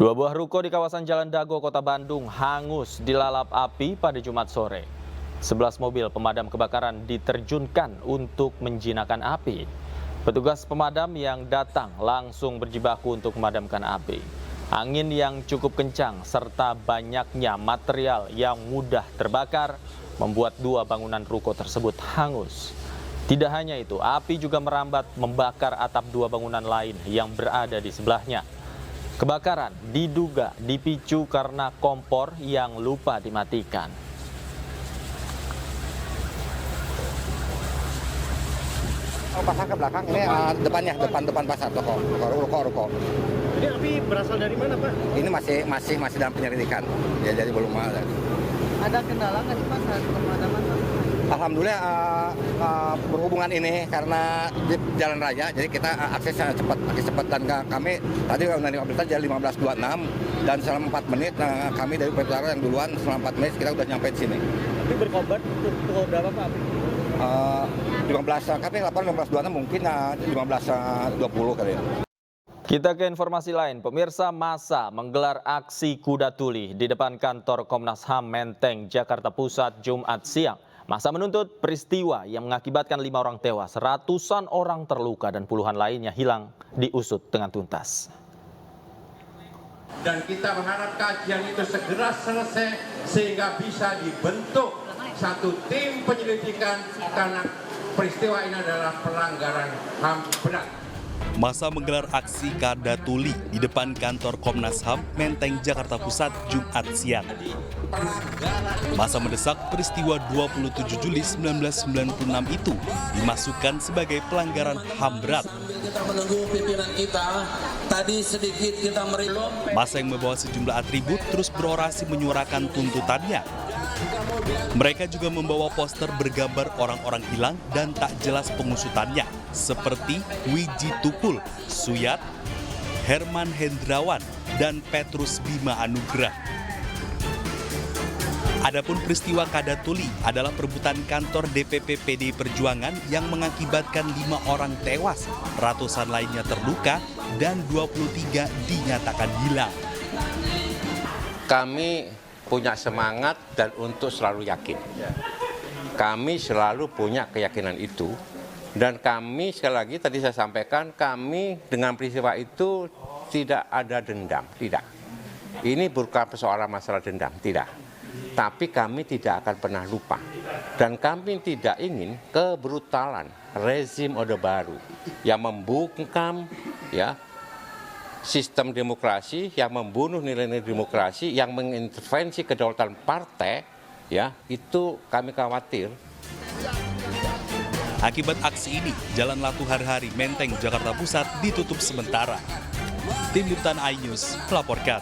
Dua buah ruko di kawasan Jalan Dago, Kota Bandung hangus dilalap api pada Jumat sore. 11 mobil pemadam kebakaran diterjunkan untuk menjinakkan api. Petugas pemadam yang datang langsung berjibaku untuk memadamkan api. Angin yang cukup kencang serta banyaknya material yang mudah terbakar membuat dua bangunan ruko tersebut hangus. Tidak hanya itu, api juga merambat membakar atap dua bangunan lain yang berada di sebelahnya. Kebakaran diduga dipicu karena kompor yang lupa dimatikan. Pasang ke belakang, ini depannya, depan pasar toko, ruko. Jadi api berasal dari mana, Pak? Ini masih dalam penyelidikan, ya jadi belum ada. Ada kendala nggak sih Pak saat pemadaman? Alhamdulillah berhubungan ini karena di jalan raya, jadi kita aksesnya cepat dan kami tadi menerima berita jam 15.26 dan selama 4 menit kami dari Petara yang duluan selama 4 menit kita udah nyampe di sini. Tapi berkobar pukul berapa Pak api? 15 kami lapor 15.26 mungkin 15.20 kali ya. Kita ke informasi lain, pemirsa, massa menggelar aksi kuda tuli di depan kantor Komnas HAM Menteng, Jakarta Pusat, Jumat siang. Massa menuntut peristiwa yang mengakibatkan 5 orang tewas, ratusan orang terluka dan puluhan lainnya hilang diusut dengan tuntas. Dan kita berharap kajian itu segera selesai sehingga bisa dibentuk satu tim penyelidikan karena peristiwa ini adalah pelanggaran HAM berat. Massa menggelar aksi kada tuli di depan kantor Komnas HAM Menteng, Jakarta Pusat, Jumat siang. Massa mendesak peristiwa 27 Juli 1996 itu dimasukkan sebagai pelanggaran HAM berat. Kita menunggu pimpinan kita, tadi sedikit kita Massa yang membawa sejumlah atribut terus berorasi menyuarakan tuntutannya. Mereka juga membawa poster bergambar orang-orang hilang dan tak jelas pengusutannya, seperti Wiji Tukul, Suyat, Herman Hendrawan, dan Petrus Bima Anugrah. Adapun peristiwa kada tuli adalah perebutan kantor DPP PDI Perjuangan yang mengakibatkan 5 orang tewas, ratusan lainnya terluka, dan 23 dinyatakan hilang. Kami punya semangat dan untuk selalu yakin. Kami selalu punya keyakinan itu dan kami sekali lagi tadi saya sampaikan kami dengan peristiwa itu tidak ada dendam, tidak. Ini bukan persoalan masalah dendam, tidak. Tapi kami tidak akan pernah lupa dan kami tidak ingin kebrutalan rezim Orde Baru yang membungkam ya sistem demokrasi, yang membunuh nilai-nilai demokrasi, yang mengintervensi kedaulatan partai, ya itu kami khawatir. Akibat aksi ini, Jalan Latu Harhari Menteng, Jakarta Pusat ditutup sementara. Tim Liputan iNews melaporkan.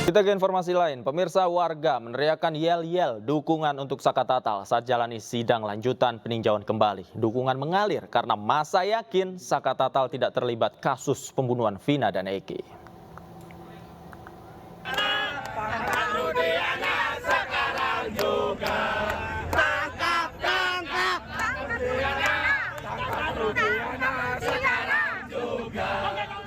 Kita ke informasi lain, pemirsa, warga meneriakan yel-yel dukungan untuk Saka Tatal saat jalani sidang lanjutan peninjauan kembali. Dukungan mengalir karena massa yakin Saka Tatal tidak terlibat kasus pembunuhan Vina dan Eki.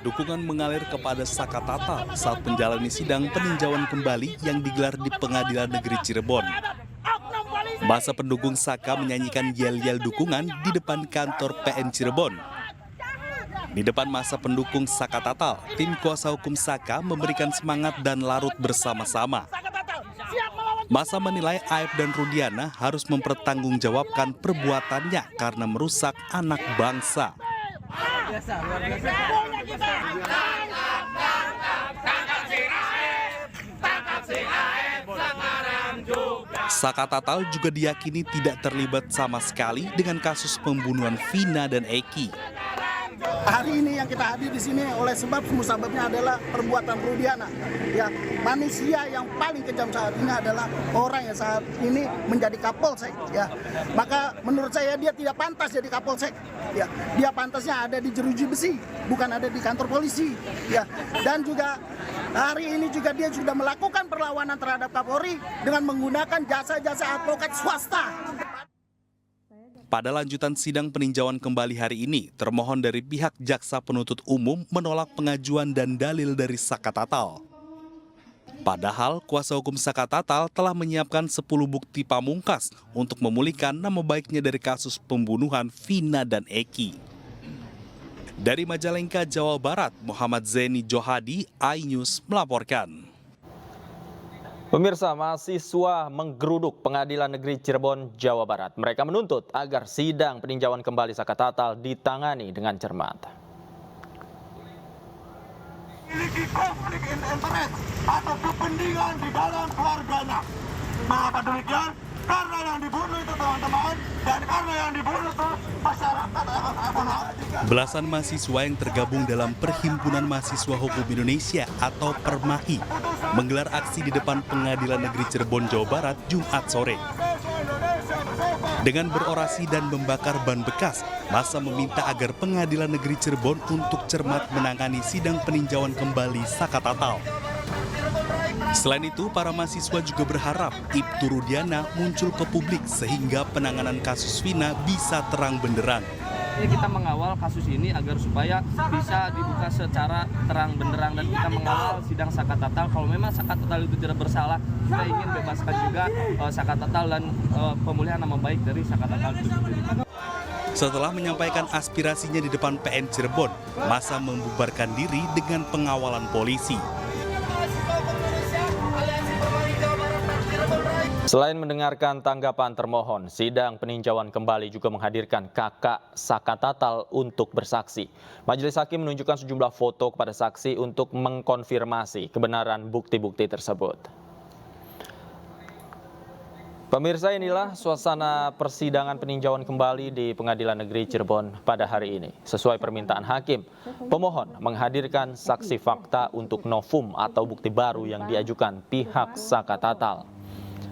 Dukungan mengalir kepada Saka Tatal saat menjalani sidang peninjauan kembali yang digelar di Pengadilan Negeri Cirebon. Massa pendukung Saka menyanyikan yel-yel dukungan di depan kantor PN Cirebon. Di depan massa pendukung Saka Tatal, tim kuasa hukum Saka memberikan semangat dan larut bersama-sama. Massa menilai Aep dan Rudiana harus mempertanggungjawabkan perbuatannya karena merusak anak bangsa. Saka Tatal juga diyakini tidak terlibat sama sekali dengan kasus pembunuhan Vina dan Eki. Hari ini yang kita hadir di sini oleh sebab musababnya adalah perbuatan Rudiana. Ya, manusia yang paling kejam saat ini adalah orang yang saat ini menjadi Kapolsek. Ya, maka menurut saya dia tidak pantas jadi Kapolsek. Ya, dia pantasnya ada di jeruji besi, bukan ada di kantor polisi. Ya, dan juga hari ini juga dia sudah melakukan perlawanan terhadap Kapolri dengan menggunakan jasa-jasa advokat swasta. Pada lanjutan sidang peninjauan kembali hari ini, termohon dari pihak jaksa penuntut umum menolak pengajuan dan dalil dari Saka Tatal. Padahal kuasa hukum Saka Tatal telah menyiapkan 10 bukti pamungkas untuk memulihkan nama baiknya dari kasus pembunuhan Vina dan Eki. Dari Majalengka, Jawa Barat, Muhammad Zeni Johadi, iNews melaporkan. Pemirsa, mahasiswa menggeruduk Pengadilan Negeri Cirebon, Jawa Barat. Mereka menuntut agar sidang peninjauan kembali Saka Tatal ditangani dengan cermat. Memiliki konflik interest atau kepentingan di dalam keluarganya. Mengapa demikian? Karena yang dibunuh itu teman-teman, dan karena yang dibunuh itu masyarakat ekonomi. Belasan mahasiswa yang tergabung dalam Perhimpunan Mahasiswa Hukum Indonesia atau Permahi menggelar aksi di depan Pengadilan Negeri Cirebon, Jawa Barat, Jumat sore. Dengan berorasi dan membakar ban bekas, massa meminta agar Pengadilan Negeri Cirebon untuk cermat menangani sidang peninjauan kembali Saka Tatal. Selain itu, para mahasiswa juga berharap Ibtu Rudiana muncul ke publik sehingga penanganan kasus Vina bisa terang benderang. Kita mengawal kasus ini agar supaya bisa dibuka secara terang benderang dan kita mengawal sidang Saka Tatal. Kalau memang Saka Tatal itu tidak bersalah, kita ingin bebaskan juga Saka Tatal dan pemulihan nama baik dari Saka Tatal itu sendiri. Setelah menyampaikan aspirasinya di depan PN Cirebon, massa membubarkan diri dengan pengawalan polisi. Selain mendengarkan tanggapan termohon, sidang peninjauan kembali juga menghadirkan kakak Saka Tatal untuk bersaksi. Majelis Hakim menunjukkan sejumlah foto kepada saksi untuk mengkonfirmasi kebenaran bukti-bukti tersebut. Pemirsa, inilah suasana persidangan peninjauan kembali di Pengadilan Negeri Cirebon pada hari ini. Sesuai permintaan hakim, pemohon menghadirkan saksi fakta untuk novum atau bukti baru yang diajukan pihak Saka Tatal.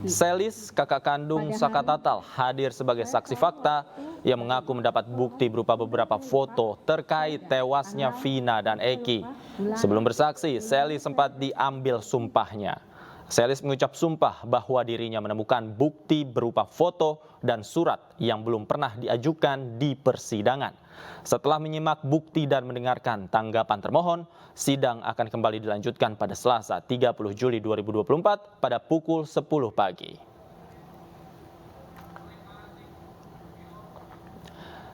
Selis, kakak kandung Saka Tatal, hadir sebagai saksi fakta yang mengaku mendapat bukti berupa beberapa foto terkait tewasnya Vina dan Eki. Sebelum bersaksi, Selis sempat diambil sumpahnya. Selis mengucap sumpah bahwa dirinya menemukan bukti berupa foto dan surat yang belum pernah diajukan di persidangan. Setelah menyimak bukti dan mendengarkan tanggapan termohon, sidang akan kembali dilanjutkan pada Selasa 30 Juli 2024 pada pukul 10 pagi.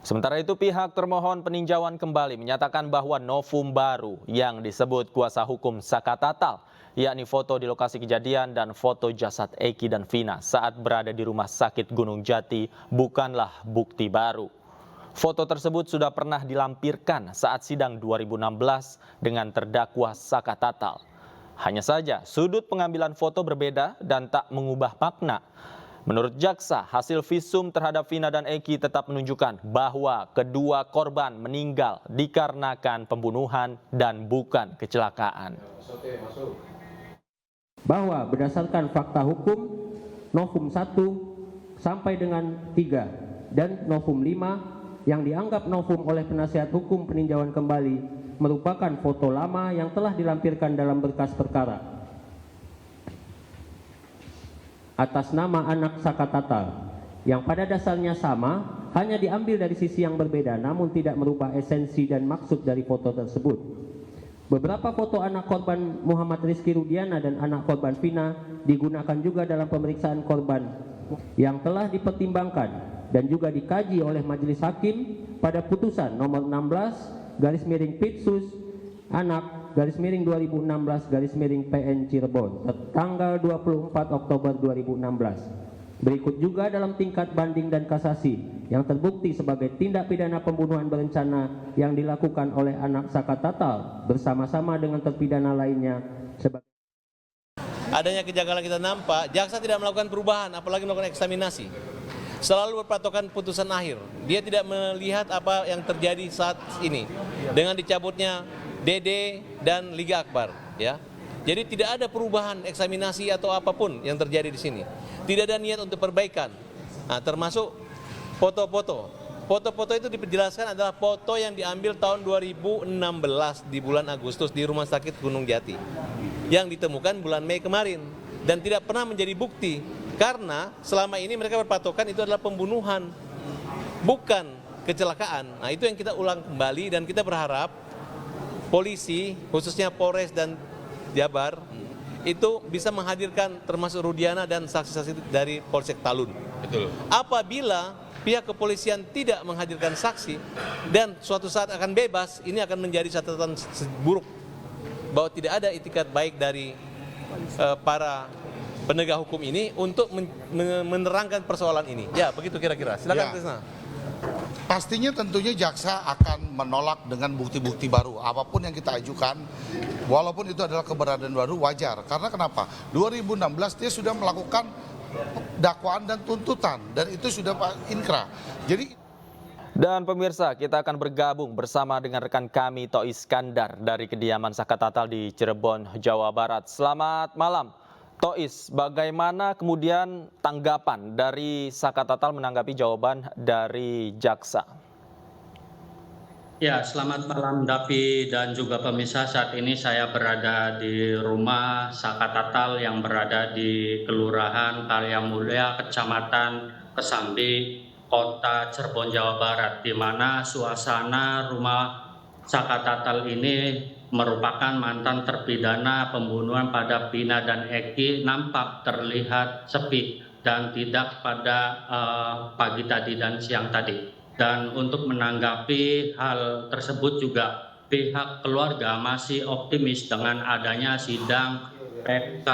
Sementara itu, pihak termohon peninjauan kembali menyatakan bahwa novum baru yang disebut kuasa hukum Saka Tatal, yakni foto di lokasi kejadian dan foto jasad Eki dan Vina saat berada di Rumah Sakit Gunung Jati, bukanlah bukti baru. Foto tersebut sudah pernah dilampirkan saat sidang 2016 dengan terdakwa Saka Tatal. Hanya saja sudut pengambilan foto berbeda dan tak mengubah makna. Menurut jaksa, hasil visum terhadap Vina dan Eki tetap menunjukkan bahwa kedua korban meninggal dikarenakan pembunuhan dan bukan kecelakaan. Bahwa berdasarkan fakta hukum, novum 1 sampai dengan 3 dan novum 5 yang dianggap novum oleh penasihat hukum peninjauan kembali merupakan foto lama yang telah dilampirkan dalam berkas perkara atas nama anak Saka Tatal yang pada dasarnya sama, hanya diambil dari sisi yang berbeda namun tidak merubah esensi dan maksud dari foto tersebut. Beberapa foto anak korban Muhammad Rizky Rudiana dan anak korban Vina digunakan juga dalam pemeriksaan korban yang telah dipertimbangkan dan juga dikaji oleh Majelis Hakim pada putusan nomor 16/Pitsus anak /2016/PN Cirebon tanggal 24 Oktober 2016. Berikut juga dalam tingkat banding dan kasasi yang terbukti sebagai tindak pidana pembunuhan berencana yang dilakukan oleh anak Saka Tatal bersama-sama dengan terpidana lainnya sebagai Adanya kejanggalan kita nampak, jaksa tidak melakukan perubahan, apalagi melakukan eksaminasi. Selalu berpatokan putusan akhir. Dia tidak melihat apa yang terjadi saat ini dengan dicabutnya DD dan Liga Akbar, ya. Jadi tidak ada perubahan eksaminasi atau apapun yang terjadi di sini. Tidak ada niat untuk perbaikan. Nah, termasuk foto-foto. Foto-foto itu dijelaskan adalah foto yang diambil tahun 2016 di bulan Agustus di Rumah Sakit Gunung Jati. Yang ditemukan bulan Mei kemarin dan tidak pernah menjadi bukti karena selama ini mereka berpatokan itu adalah pembunuhan bukan kecelakaan. Nah, itu yang kita ulang kembali dan kita berharap polisi, khususnya Polres dan Jabar, itu bisa menghadirkan termasuk Rudiana dan saksi-saksi dari Polsek Talun. Betul. Apabila pihak kepolisian tidak menghadirkan saksi dan suatu saat akan bebas, ini akan menjadi catatan buruk bahwa tidak ada itikat baik dari para penegak hukum ini untuk menerangkan persoalan ini. Ya, begitu kira-kira. Silakan Krisna. Pastinya tentunya jaksa akan menolak dengan bukti-bukti baru. Apapun yang kita ajukan, walaupun itu adalah keberadaan baru, wajar. Karena kenapa? 2016 dia sudah melakukan dakwaan dan tuntutan, dan itu sudah inkrah. Dan pemirsa, kita akan bergabung bersama dengan rekan kami Tok Iskandar dari kediaman Saka Tatal di Cirebon, Jawa Barat. Selamat malam. Tois, bagaimana kemudian tanggapan dari Saka Tatal menanggapi jawaban dari jaksa? Ya, selamat malam Dapi dan juga pemirsa. Saat ini saya berada di rumah Saka Tatal yang berada di Kelurahan Karyamulya, Kecamatan Kesambi, Kota Cirebon, Jawa Barat, di mana suasana rumah Saka Tatal ini merupakan mantan terpidana pembunuhan pada Vina dan Eki, nampak terlihat sepi dan tidak pada pagi tadi dan siang tadi. Dan untuk menanggapi hal tersebut juga pihak keluarga masih optimis dengan adanya sidang PK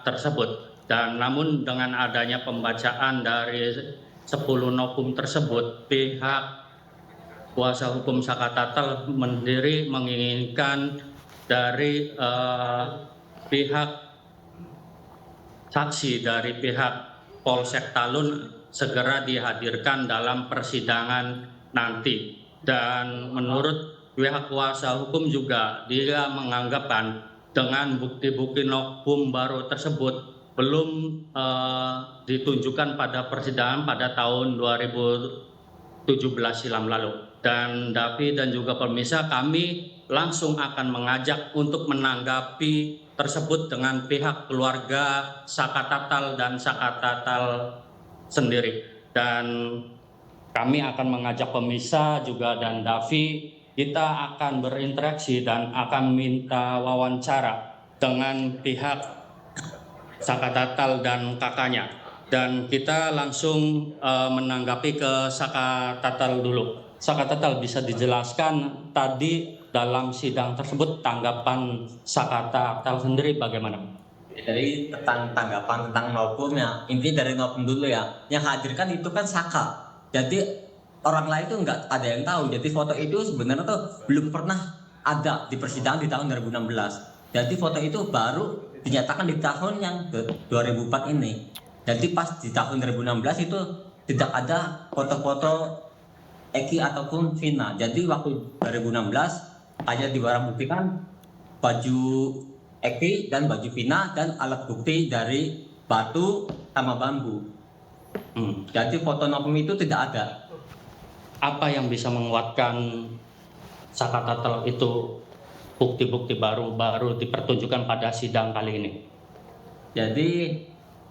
tersebut. Dan namun dengan adanya pembacaan dari 10 nokum tersebut, pihak kuasa hukum Saka Tatal sendiri menginginkan dari pihak saksi dari pihak Polsek Talun segera dihadirkan dalam persidangan nanti. Dan menurut pihak kuasa hukum juga dia menganggapkan dengan bukti-bukti nokum baru tersebut belum ditunjukkan pada persidangan pada tahun 2017 silam lalu. Dan Dapi dan juga pemirsa, kami langsung akan mengajak untuk menanggapi tersebut dengan pihak keluarga Saka Tatal dan Saka Tatal sendiri. Dan kami akan mengajak pemirsa juga dan Davi, kita akan berinteraksi dan akan minta wawancara dengan pihak Saka Tatal dan kakaknya. Dan kita langsung menanggapi ke Saka Tatal dulu. Saka Tatal, bisa dijelaskan tadi dalam sidang tersebut tanggapan Saka Tatal sendiri bagaimana? Dari tanggapan tentang nokum ya, intinya dari nokum dulu ya. Yang hadirkan itu kan Saka. Jadi orang lain itu nggak ada yang tahu. Jadi foto itu sebenarnya tuh belum pernah ada di persidangan di tahun 2016. Jadi foto itu baru dinyatakan di tahun yang 2004 ini. Jadi pas di tahun 2016 itu tidak ada foto-foto Eki ataupun Vina. Jadi waktu 2016 hanya dibarang buktikan baju Eki dan baju Vina dan alat bukti dari batu sama bambu. Jadi foto nokum itu tidak ada. Apa yang bisa menguatkan Saka Tatal itu bukti-bukti baru dipertunjukkan pada sidang kali ini? Jadi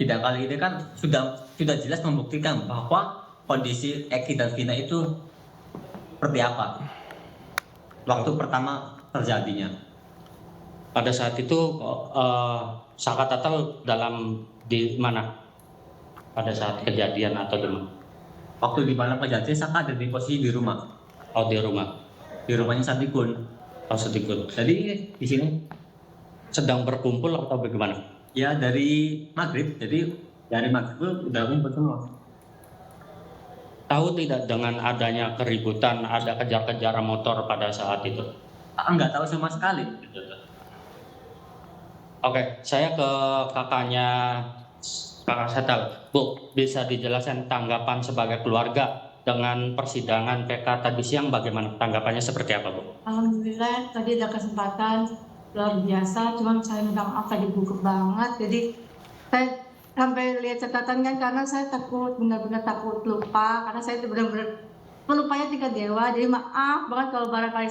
sidang kali ini kan sudah jelas membuktikan bahwa kondisi Eki dan Vina itu seperti apa waktu pertama terjadinya. Pada saat itu Saka Tatal di mana pada saat kejadian atau di mana? Waktu di mana kejadian Saka ada di posisi di rumah. Oh, di rumah. Di rumahnya Satikun. Oh, Satikun. Jadi di sini sedang berkumpul atau bagaimana? Ya, dari maghrib. Jadi dari maghrib udah kumpul semua. Tahu tidak dengan adanya keributan, ada kejar-kejaran motor pada saat itu? Enggak tahu sama sekali. Oke, saya ke kakaknya Kakak Satal. Bu, bisa dijelaskan tanggapan sebagai keluarga dengan persidangan PK tadi siang bagaimana? Tanggapannya seperti apa, Bu? Alhamdulillah, tadi ada kesempatan luar biasa, cuma saya minta maaf tadi gugup banget. Jadi saya sampai lihat catatan kan karena saya takut, benar-benar takut lupa karena saya itu benar-benar pelupanya tingkat dewa. Jadi maaf banget kalau barangkali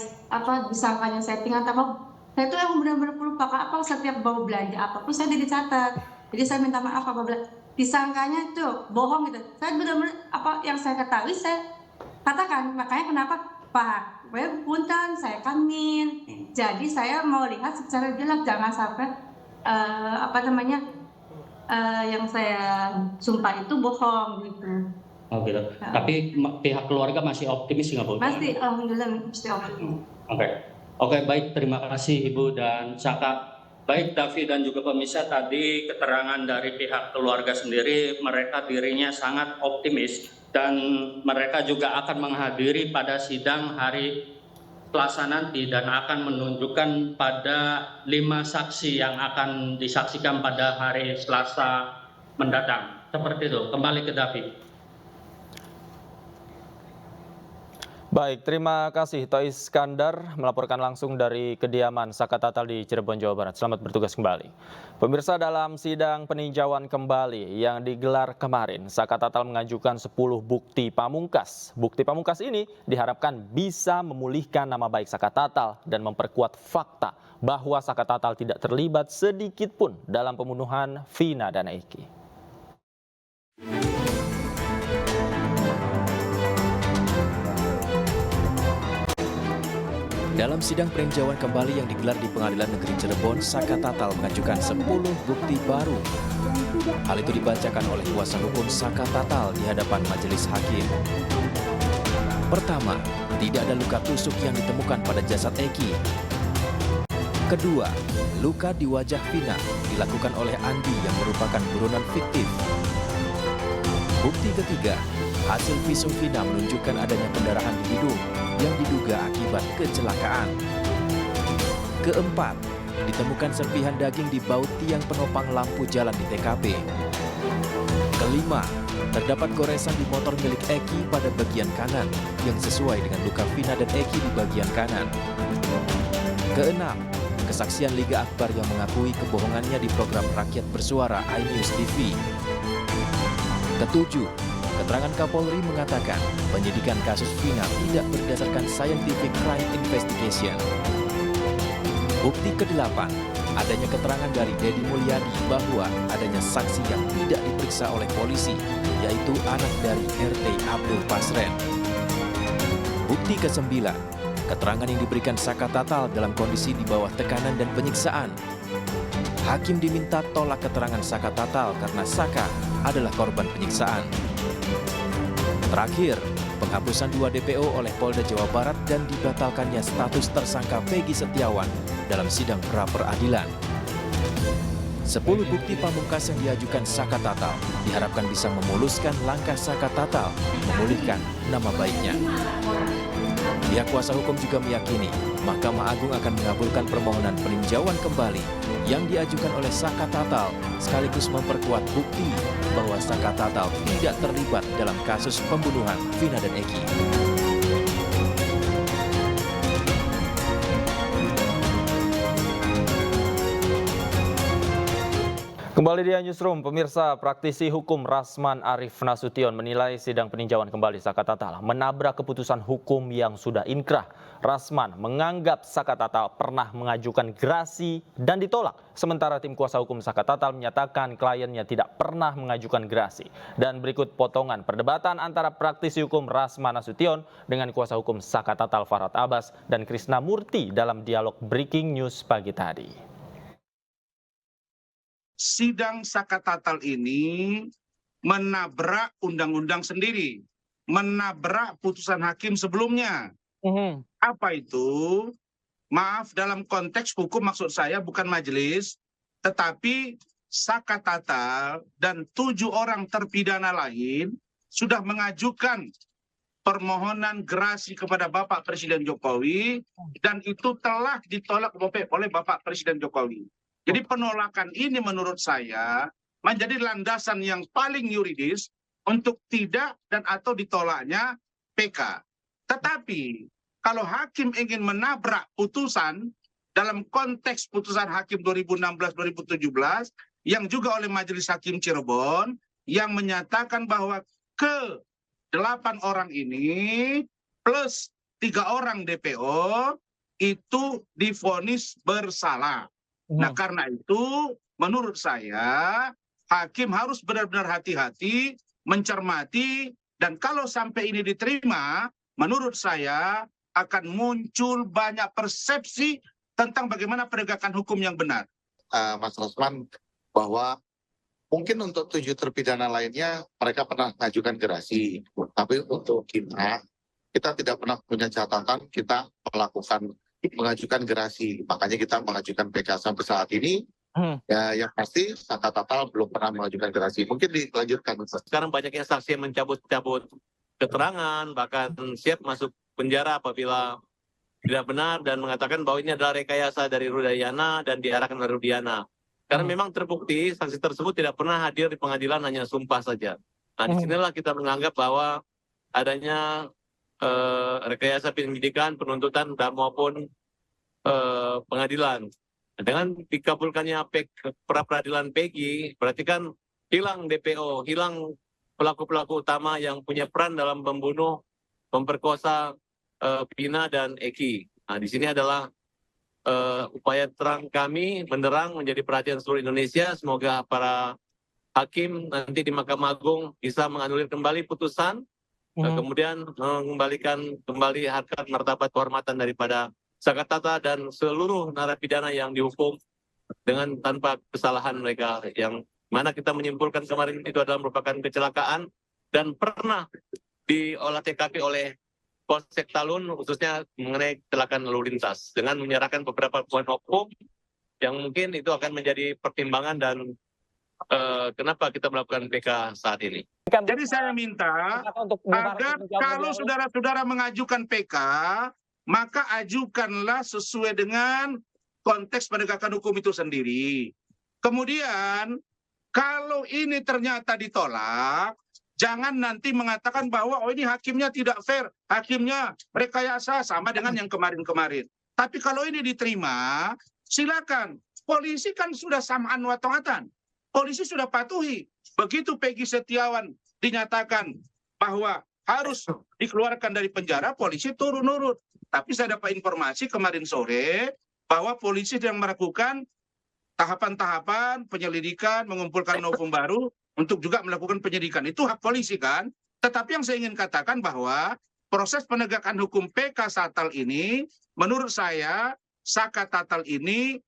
disangkanya setting atau saya itu emang benar-benar pelupa apa setiap mau belanja apapun saya dicatat. Jadi saya minta maaf apabila disangkanya itu bohong gitu. Saya benar-benar apa yang saya ketahui saya katakan, makanya kenapa Pak punten saya Min. Jadi saya mau lihat secara jelas, jangan sampai yang saya sumpah itu bohong gitu. Oh gitu. Tapi pihak keluarga masih optimis nggak Bu? Masih, alhamdulillah masih optimis. Oke, baik, terima kasih Ibu dan Saka. Baik Davi dan juga pemirsa, tadi keterangan dari pihak keluarga sendiri, mereka dirinya sangat optimis dan mereka juga akan menghadiri pada sidang hari Selasa nanti dan akan menunjukkan pada 5 saksi yang akan disaksikan pada hari Selasa mendatang. Seperti itu, kembali ke Davi. Baik, terima kasih Tois Iskandar melaporkan langsung dari kediaman Saka Tatal di Cirebon, Jawa Barat. Selamat bertugas kembali. Pemirsa, dalam sidang peninjauan kembali yang digelar kemarin, Saka Tatal mengajukan 10 bukti pamungkas. Bukti pamungkas ini diharapkan bisa memulihkan nama baik Saka Tatal dan memperkuat fakta bahwa Saka Tatal tidak terlibat sedikit pun dalam pembunuhan Vina dan Eki. Dalam sidang peninjauan kembali yang digelar di Pengadilan Negeri Cirebon, Saka Tatal mengajukan 10 bukti baru. Hal itu dibacakan oleh kuasa hukum Saka Tatal di hadapan majelis hakim. Pertama, tidak ada luka tusuk yang ditemukan pada jasad Eki. Kedua, luka di wajah Vina dilakukan oleh Andi yang merupakan buronan fiktif. Bukti ketiga, hasil visum Vina menunjukkan adanya pendarahan di hidung yang diduga akibat kecelakaan. Keempat, ditemukan serpihan daging di baut tiang penopang lampu jalan di TKP. Kelima, terdapat goresan di motor milik Eki pada bagian kanan yang sesuai dengan luka Vina dan Eki di bagian kanan. Keenam, kesaksian Liga Akbar yang mengakui kebohongannya di program rakyat bersuara iNews TV. Ketujuh, keterangan Kapolri mengatakan penyidikan kasus Vina tidak berdasarkan scientific crime investigation. Bukti ke-8, adanya keterangan dari Dedi Mulyadi bahwa adanya saksi yang tidak diperiksa oleh polisi, yaitu anak dari RT Abdul Pasren. Bukti ke-9, keterangan yang diberikan Saka Tatal dalam kondisi di bawah tekanan dan penyiksaan. Hakim diminta tolak keterangan Saka Tatal karena Saka adalah korban penyiksaan. Terakhir, penghapusan 2 DPO oleh Polda Jawa Barat dan dibatalkannya status tersangka Peggy Setiawan dalam sidang pra-peradilan. 10 bukti pamungkas yang diajukan Saka Tatal diharapkan bisa memuluskan langkah Saka Tatal memulihkan nama baiknya. Pihak kuasa hukum juga meyakini Mahkamah Agung akan mengabulkan permohonan peninjauan kembali yang diajukan oleh Saka Tatal sekaligus memperkuat bukti bahwa Saka Tatal tidak terlibat dalam kasus pembunuhan Vina dan Eki. Kembali di Newsroom, pemirsa, praktisi hukum Rasman Arif Nasution menilai sidang peninjauan kembali Saka Tatal menabrak keputusan hukum yang sudah inkrah. Rasman menganggap Saka Tatal pernah mengajukan gerasi dan ditolak. Sementara tim kuasa hukum Saka Tatal menyatakan kliennya tidak pernah mengajukan gerasi. Dan berikut potongan perdebatan antara praktisi hukum Rasman Nasution dengan kuasa hukum Saka Tatal Farhad Abbas dan Krishna Murti dalam dialog Breaking News pagi tadi. Sidang Saka Tatal ini menabrak undang-undang sendiri, menabrak putusan hakim sebelumnya. Apa itu? Maaf, dalam konteks hukum maksud saya bukan majelis, tetapi Saka Tatal dan 7 orang terpidana lain sudah mengajukan permohonan gerasi kepada Bapak Presiden Jokowi dan itu telah ditolak oleh Bapak Presiden Jokowi. Jadi penolakan ini menurut saya menjadi landasan yang paling yuridis untuk tidak dan atau ditolaknya PK. Tetapi kalau hakim ingin menabrak putusan dalam konteks putusan hakim 2016-2017 yang juga oleh Majelis Hakim Cirebon yang menyatakan bahwa ke-8 orang ini plus 3 orang DPO itu divonis bersalah. Nah karena itu menurut saya hakim harus benar-benar hati-hati, mencermati, dan kalau sampai ini diterima, menurut saya akan muncul banyak persepsi tentang bagaimana penegakan hukum yang benar. Mas Rosman, bahwa mungkin untuk 7 terpidana lainnya mereka pernah mengajukan gerasi, tapi untuk kita tidak pernah punya catatan kita mengajukan gerasi, makanya kita mengajukan PK sampai saat ini. Ya, yang pasti Saka Tatal belum pernah mengajukan gerasi. Mungkin dilanjutkan. Sekarang banyaknya saksi yang mencabut-cabut keterangan, bahkan siap masuk penjara apabila tidak benar dan mengatakan bahwa ini adalah rekayasa dari Rudiana dan diarahkan oleh Rudiana. Karena memang terbukti saksi tersebut tidak pernah hadir di pengadilan, hanya sumpah saja. Nah, disinilah kita menganggap bahwa adanya rekayasa penyidikan, penuntutan, dan maupun pengadilan. Dengan dikabulkannya pra-peradilan Peggy, berarti kan hilang DPO, hilang pelaku-pelaku utama yang punya peran dalam membunuh, memperkosa Vina dan Eki. Nah, di sini adalah upaya terang kami menderang menjadi perhatian seluruh Indonesia. Semoga para hakim nanti di Mahkamah Agung bisa menganulir kembali putusan, kemudian mengembalikan kembali harkat martabat kehormatan daripada Saka Tatal dan seluruh narapidana yang dihukum dengan tanpa kesalahan mereka, yang mana kita menyimpulkan kemarin itu adalah merupakan kecelakaan dan pernah diolah TKP oleh Polsek Talun, khususnya mengenai kecelakaan lalu lintas, dengan menyerahkan beberapa poin hukum yang mungkin itu akan menjadi pertimbangan dan kenapa kita melakukan PK saat ini. Jadi saya minta agar kalau saudara-saudara mengajukan PK, maka ajukanlah sesuai dengan konteks penegakan hukum itu sendiri. Kemudian, kalau ini ternyata ditolak, jangan nanti mengatakan bahwa ini hakimnya tidak fair, hakimnya rekayasa, sama dengan yang kemarin-kemarin. Tapi kalau ini diterima, silakan. Polisi kan sudah samaan wa ta'atan. Polisi sudah patuhi. Begitu Peggy Setiawan dinyatakan bahwa harus dikeluarkan dari penjara, polisi turun nurut. Tapi saya dapat informasi kemarin sore bahwa polisi sedang melakukan tahapan-tahapan penyelidikan, mengumpulkan novum baru untuk juga melakukan penyidikan. Itu hak polisi kan? Tetapi yang saya ingin katakan bahwa proses penegakan hukum PK Tatal ini, menurut saya, Saka Tatal ini,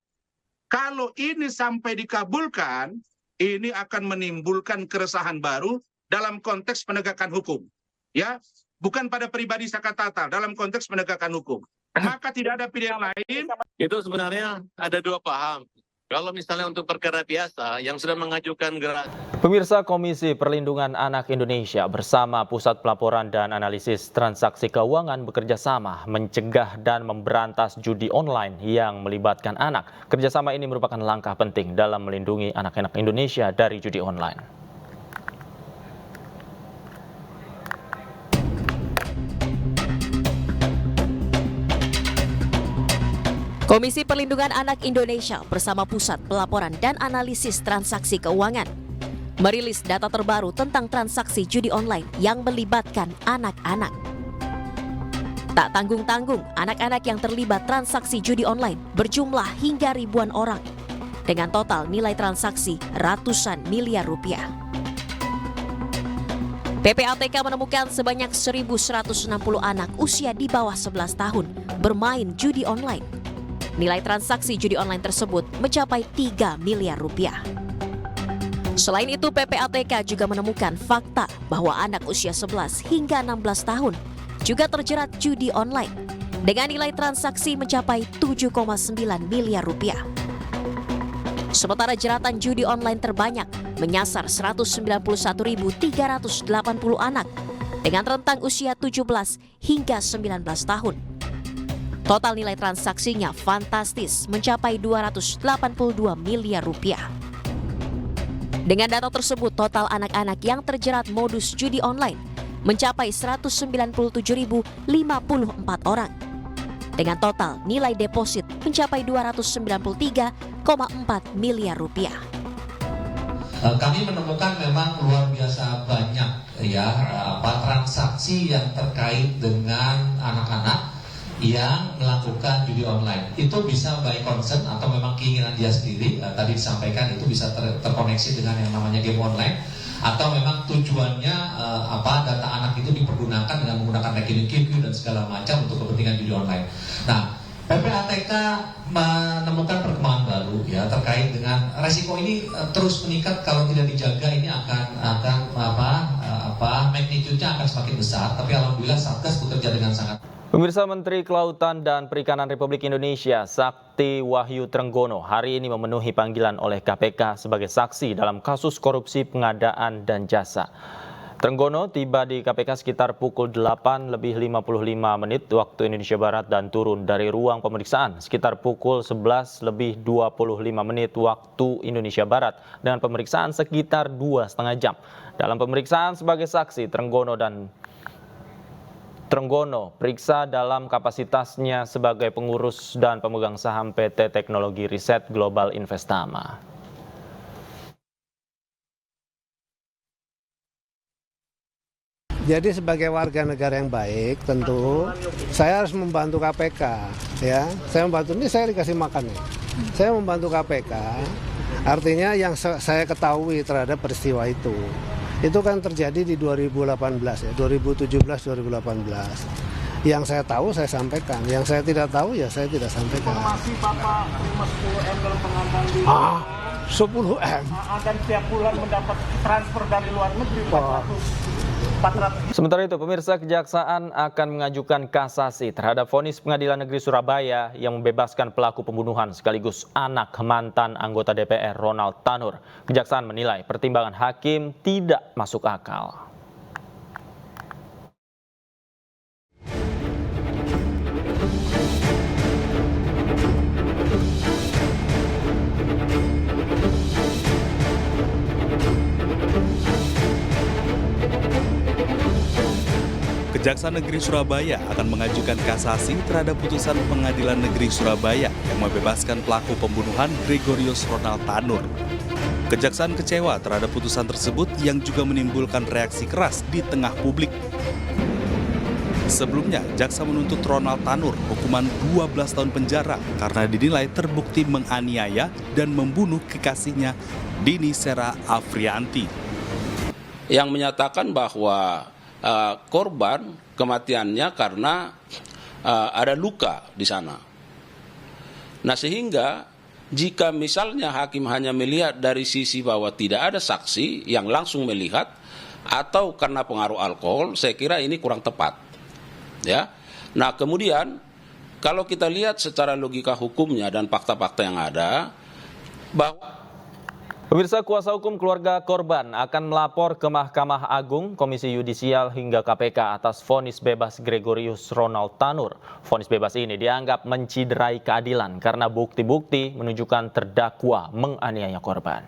kalau ini sampai dikabulkan, ini akan menimbulkan keresahan baru dalam konteks penegakan hukum. Ya, bukan pada pribadi Saka Tatal, dalam konteks penegakan hukum. Maka tidak ada pilihan lain. Itu sebenarnya ada dua paham. Kalau misalnya untuk perkara biasa yang sudah mengajukan gerasi. Pemirsa, Komisi Perlindungan Anak Indonesia bersama Pusat Pelaporan dan Analisis Transaksi Keuangan bekerja sama mencegah dan memberantas judi online yang melibatkan anak. Kerjasama ini merupakan langkah penting dalam melindungi anak-anak Indonesia dari judi online. Komisi Perlindungan Anak Indonesia bersama Pusat Pelaporan dan Analisis Transaksi Keuangan merilis data terbaru tentang transaksi judi online yang melibatkan anak-anak. Tak tanggung-tanggung, anak-anak yang terlibat transaksi judi online berjumlah hingga ribuan orang, dengan total nilai transaksi ratusan miliar rupiah. PPATK menemukan sebanyak 1.160 anak usia di bawah 11 tahun bermain judi online. Nilai transaksi judi online tersebut mencapai 3 miliar rupiah. Selain itu, PPATK juga menemukan fakta bahwa anak usia 11 hingga 16 tahun juga terjerat judi online dengan nilai transaksi mencapai 7,9 miliar rupiah. Sementara jeratan judi online terbanyak menyasar 191.380 anak dengan rentang usia 17 hingga 19 tahun. Total nilai transaksinya fantastis mencapai 282 miliar rupiah. Dengan data tersebut, total anak-anak yang terjerat modus judi online mencapai 197.054 orang. Dengan total nilai deposit mencapai 293,4 miliar rupiah. Kami menemukan memang luar biasa banyak transaksi yang terkait dengan anak-anak yang melakukan judi online. Itu bisa by concern atau memang keinginan dia sendiri, tadi disampaikan itu bisa terkoneksi dengan yang namanya game online, atau memang tujuannya data anak itu dipergunakan dengan menggunakan rekening QQ dan segala macam untuk kepentingan judi online. Nah, PPATK menemukan perkembangan baru ya terkait dengan resiko ini terus meningkat kalau tidak dijaga, ini akan magnitude-nya akan semakin besar, tapi alhamdulillah Satgas bekerja dengan sangat. Pemirsa, Menteri Kelautan dan Perikanan Republik Indonesia Sakti Wahyu Trenggono hari ini memenuhi panggilan oleh KPK sebagai saksi dalam kasus korupsi pengadaan dan jasa. Trenggono tiba di KPK sekitar pukul 8:55 waktu Indonesia Barat dan turun dari ruang pemeriksaan sekitar pukul 11:25 waktu Indonesia Barat dengan pemeriksaan sekitar 2,5 jam. Dalam pemeriksaan sebagai saksi, Trenggono periksa dalam kapasitasnya sebagai pengurus dan pemegang saham PT Teknologi Riset Global Investama. Jadi sebagai warga negara yang baik tentu saya harus membantu KPK ya. Saya membantu, ini saya dikasih makan ya. Saya membantu KPK, artinya yang saya ketahui terhadap peristiwa itu kan terjadi di 2018 ya, 2017-2018. Yang saya tahu saya sampaikan, yang saya tidak tahu ya saya tidak sampaikan. Informasi Bapak terima 10M dalam pengadaan di 10M? Akan tiap bulan mendapat transfer dari luar negeri 400. Sementara itu, pemirsa, Kejaksaan akan mengajukan kasasi terhadap vonis Pengadilan Negeri Surabaya yang membebaskan pelaku pembunuhan sekaligus anak mantan anggota DPR Ronald Tanur. Kejaksaan menilai pertimbangan hakim tidak masuk akal. Kejaksaan Negeri Surabaya akan mengajukan kasasi terhadap putusan Pengadilan Negeri Surabaya yang membebaskan pelaku pembunuhan Gregorius Ronald Tanur. Kejaksaan kecewa terhadap putusan tersebut yang juga menimbulkan reaksi keras di tengah publik. Sebelumnya, jaksa menuntut Ronald Tanur hukuman 12 tahun penjara karena dinilai terbukti menganiaya dan membunuh kekasihnya Dini Sera Afrianti. Yang menyatakan bahwa korban kematiannya karena ada luka di sana. Nah, sehingga jika misalnya hakim hanya melihat dari sisi bahwa tidak ada saksi yang langsung melihat atau karena pengaruh alkohol, saya kira ini kurang tepat. Ya. Nah, kemudian kalau kita lihat secara logika hukumnya dan fakta-fakta yang ada, bahwa Pemirsa, kuasa hukum keluarga korban akan melapor ke Mahkamah Agung, Komisi Yudisial hingga KPK atas vonis bebas Gregorius Ronald Tanur. Vonis bebas ini dianggap menciderai keadilan karena bukti-bukti menunjukkan terdakwa menganiaya korban.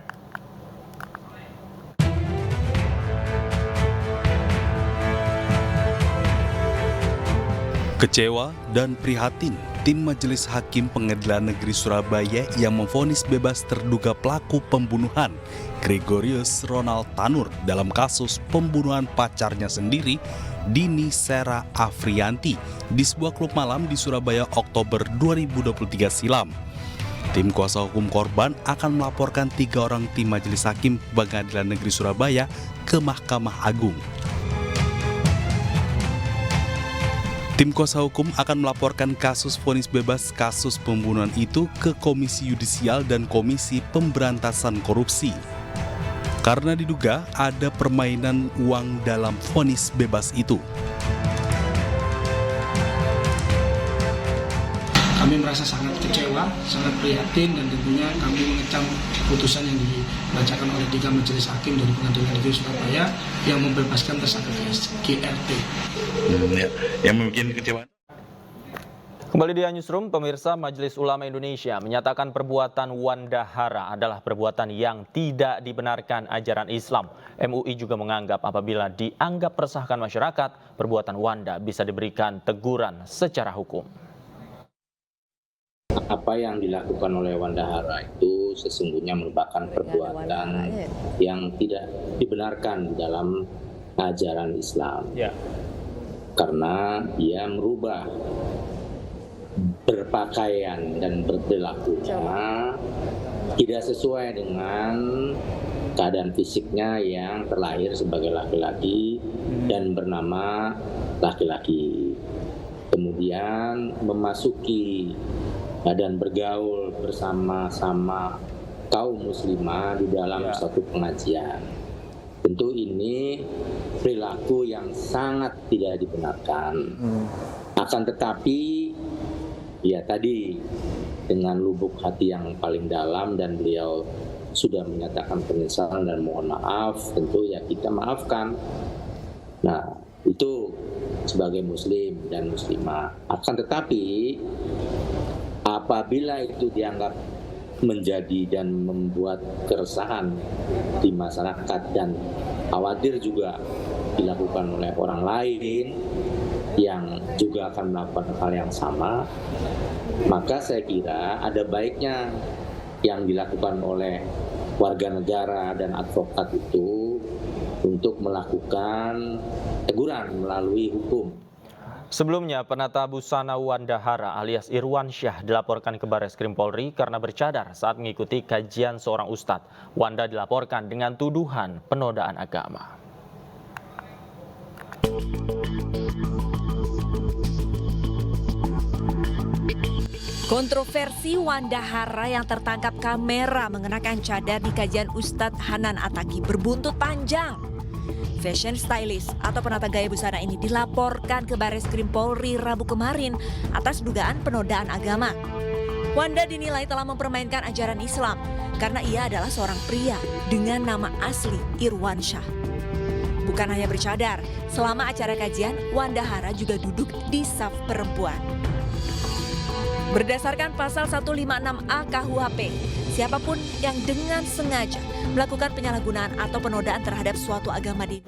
Kecewa dan prihatin, tim Majelis Hakim Pengadilan Negeri Surabaya yang memvonis bebas terduga pelaku pembunuhan Gregorius Ronald Tanur dalam kasus pembunuhan pacarnya sendiri, Dini Sera Afrianti, di sebuah klub malam di Surabaya Oktober 2023 silam. Tim kuasa hukum korban akan melaporkan 3 orang tim Majelis Hakim Pengadilan Negeri Surabaya ke Mahkamah Agung. Tim kuasa hukum akan melaporkan kasus vonis bebas kasus pembunuhan itu ke Komisi Yudisial dan Komisi Pemberantasan Korupsi. Karena diduga ada permainan uang dalam vonis bebas itu. Kami merasa sangat kecewa, sangat prihatin, dan tentunya kami mengecam putusan yang dibacakan oleh 3 majelis hakim dari Pengadilan Negeri Surabaya yang membebaskan tersangka GRT. Yang mungkin kecewa. Kembali di Newsroom, pemirsa, Majelis Ulama Indonesia menyatakan perbuatan Wanda Hara adalah perbuatan yang tidak dibenarkan ajaran Islam. MUI juga menganggap apabila dianggap meresahkan masyarakat, perbuatan Wanda bisa diberikan teguran secara hukum. Apa yang dilakukan oleh Wanda Hara itu sesungguhnya merupakan perbuatan yang tidak dibenarkan dalam ajaran Islam. Karena dia merubah berpakaian dan berperilakunya tidak sesuai dengan keadaan fisiknya yang terlahir sebagai laki-laki dan bernama laki-laki. Kemudian memasuki dan bergaul bersama-sama kaum muslimah di dalam satu pengajian. Tentu ini perilaku yang sangat tidak dibenarkan. Akan tetapi, ya tadi dengan lubuk hati yang paling dalam dan beliau sudah menyatakan penyesalan dan mohon maaf, tentu ya kita maafkan. Nah, itu sebagai muslim dan muslimah. Akan tetapi, apabila itu dianggap menjadi dan membuat keresahan di masyarakat dan khawatir juga dilakukan oleh orang lain yang juga akan melakukan hal yang sama, maka saya kira ada baiknya yang dilakukan oleh warga negara dan advokat itu untuk melakukan teguran melalui hukum. Sebelumnya, penata busana Wanda Hara alias Irwansyah dilaporkan ke Barreskrim Polri karena bercadar saat mengikuti kajian seorang ustadz. Wanda dilaporkan dengan tuduhan penodaan agama. Kontroversi Wanda Hara yang tertangkap kamera mengenakan cadar di kajian Ustadz Hanan Attaqi berbuntut panjang. Fashion stylist atau penata gaya busana ini dilaporkan ke Barreskrim Polri Rabu kemarin atas dugaan penodaan agama. Wanda dinilai telah mempermainkan ajaran Islam karena ia adalah seorang pria dengan nama asli Irwansyah. Bukan hanya bercadar, selama acara kajian, Wanda Hara juga duduk di saf perempuan. Berdasarkan pasal 156A KUHP, siapapun yang dengan sengaja melakukan penyalahgunaan atau penodaan terhadap suatu agama di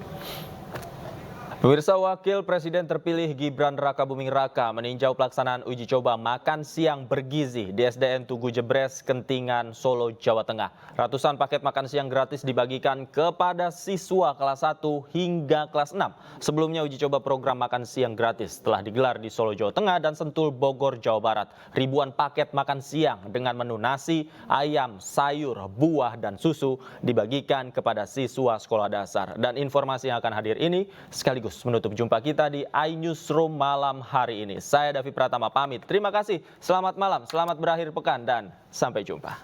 Pemirsa, Wakil Presiden terpilih Gibran Rakabuming Raka meninjau pelaksanaan uji coba makan siang bergizi di SDN Tugu Jebres, Kentingan, Solo, Jawa Tengah. Ratusan paket makan siang gratis dibagikan kepada siswa kelas 1 hingga kelas 6. Sebelumnya uji coba program makan siang gratis telah digelar di Solo, Jawa Tengah dan Sentul, Bogor, Jawa Barat. Ribuan paket makan siang dengan menu nasi, ayam, sayur, buah, dan susu dibagikan kepada siswa sekolah dasar. Dan informasi yang akan hadir ini sekaligus menutup jumpa kita di iNewsroom malam hari ini. Saya Davi Pratama pamit. Terima kasih. Selamat malam, selamat berakhir pekan dan sampai jumpa.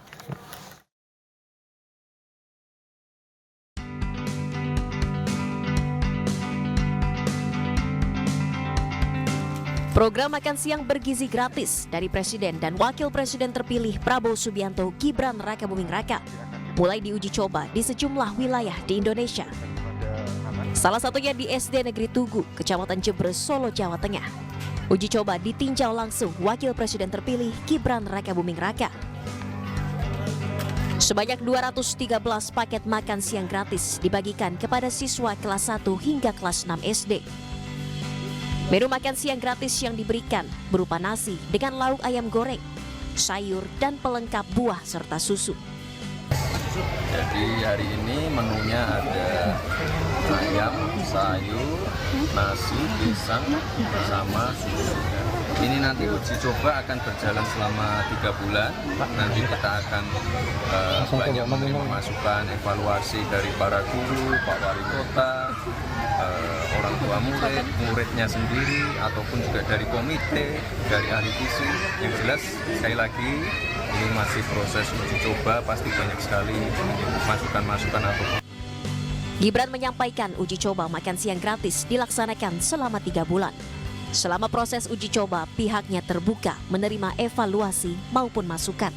Program makan siang bergizi gratis dari Presiden dan Wakil Presiden terpilih Prabowo Subianto Gibran Rakabuming Raka mulai diuji coba di sejumlah wilayah di Indonesia. Salah satunya di SD Negeri Tugu, Kecamatan Jebres, Solo, Jawa Tengah. Uji coba ditinjau langsung Wakil Presiden terpilih Gibran Rakabuming Raka. Sebanyak 213 paket makan siang gratis dibagikan kepada siswa kelas 1 hingga kelas 6 SD. Menu makan siang gratis yang diberikan berupa nasi dengan lauk ayam goreng, sayur, dan pelengkap buah serta susu. Jadi hari ini menunya ada ayam, sayur, nasi, pisang, sama susu. Ini nanti uji coba akan berjalan selama 3 bulan. Nanti kita akan banyak menerima masukan, evaluasi dari para guru, Pak Wali Kota, orang tua murid, muridnya sendiri, ataupun juga dari komite, dari ahli gizi. Yang jelas, sekali lagi, ini masih proses uji coba, pasti banyak sekali masukan-masukan atau. Gibran menyampaikan uji coba makan siang gratis dilaksanakan selama 3 bulan. Selama proses uji coba, pihaknya terbuka menerima evaluasi maupun masukan.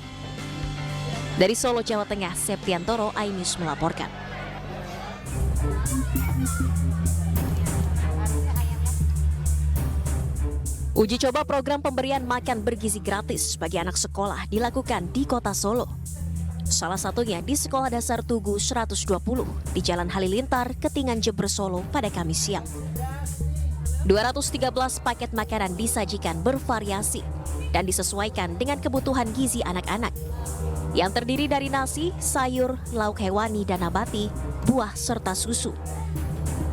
Dari Solo, Jawa Tengah, Septiantoro, iNews melaporkan. Uji coba program pemberian makan bergizi gratis bagi anak sekolah dilakukan di Kota Solo. Salah satunya di Sekolah Dasar Tugu 120 di Jalan Halilintar, Kentingan, Jebres, Solo pada Kamis siang. 213 paket makanan disajikan bervariasi dan disesuaikan dengan kebutuhan gizi anak-anak yang terdiri dari nasi, sayur, lauk hewani dan nabati, buah serta susu.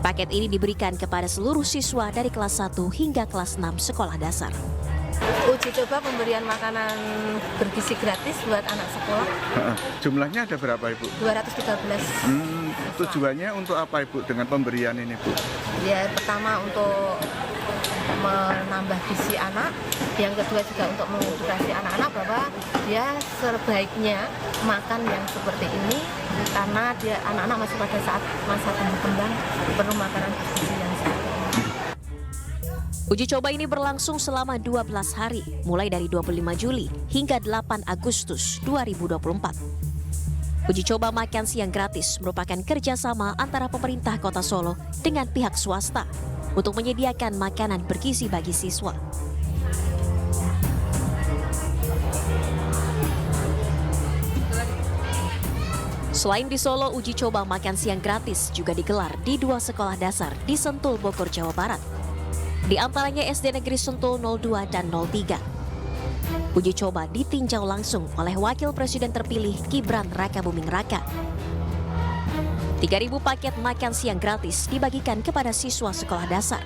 Paket ini diberikan kepada seluruh siswa dari kelas 1 hingga kelas 6 sekolah dasar. Uji coba pemberian makanan bergizi gratis buat anak sekolah. Jumlahnya ada berapa Ibu? 213. Tujuannya untuk apa Ibu dengan pemberian ini Bu? Ya pertama untuk menambah gizi anak, yang kedua juga untuk mengedukasi anak-anak bahwa dia sebaiknya makan yang seperti ini karena dia anak-anak masih pada saat masa tumbuh kembang perlu makanan bergizi yang seperti ini. Uji coba ini berlangsung selama 12 hari, mulai dari 25 Juli hingga 8 Agustus 2024. Uji coba makan siang gratis merupakan kerjasama antara pemerintah Kota Solo dengan pihak swasta untuk menyediakan makanan bergizi bagi siswa. Selain di Solo, uji coba makan siang gratis juga digelar di 2 sekolah dasar di Sentul, Bogor, Jawa Barat. Di antaranya SD Negeri Sentul 02 dan 03. Uji coba ditinjau langsung oleh Wakil Presiden terpilih Gibran Rakabuming Raka. 3.000 paket makan siang gratis dibagikan kepada siswa sekolah dasar.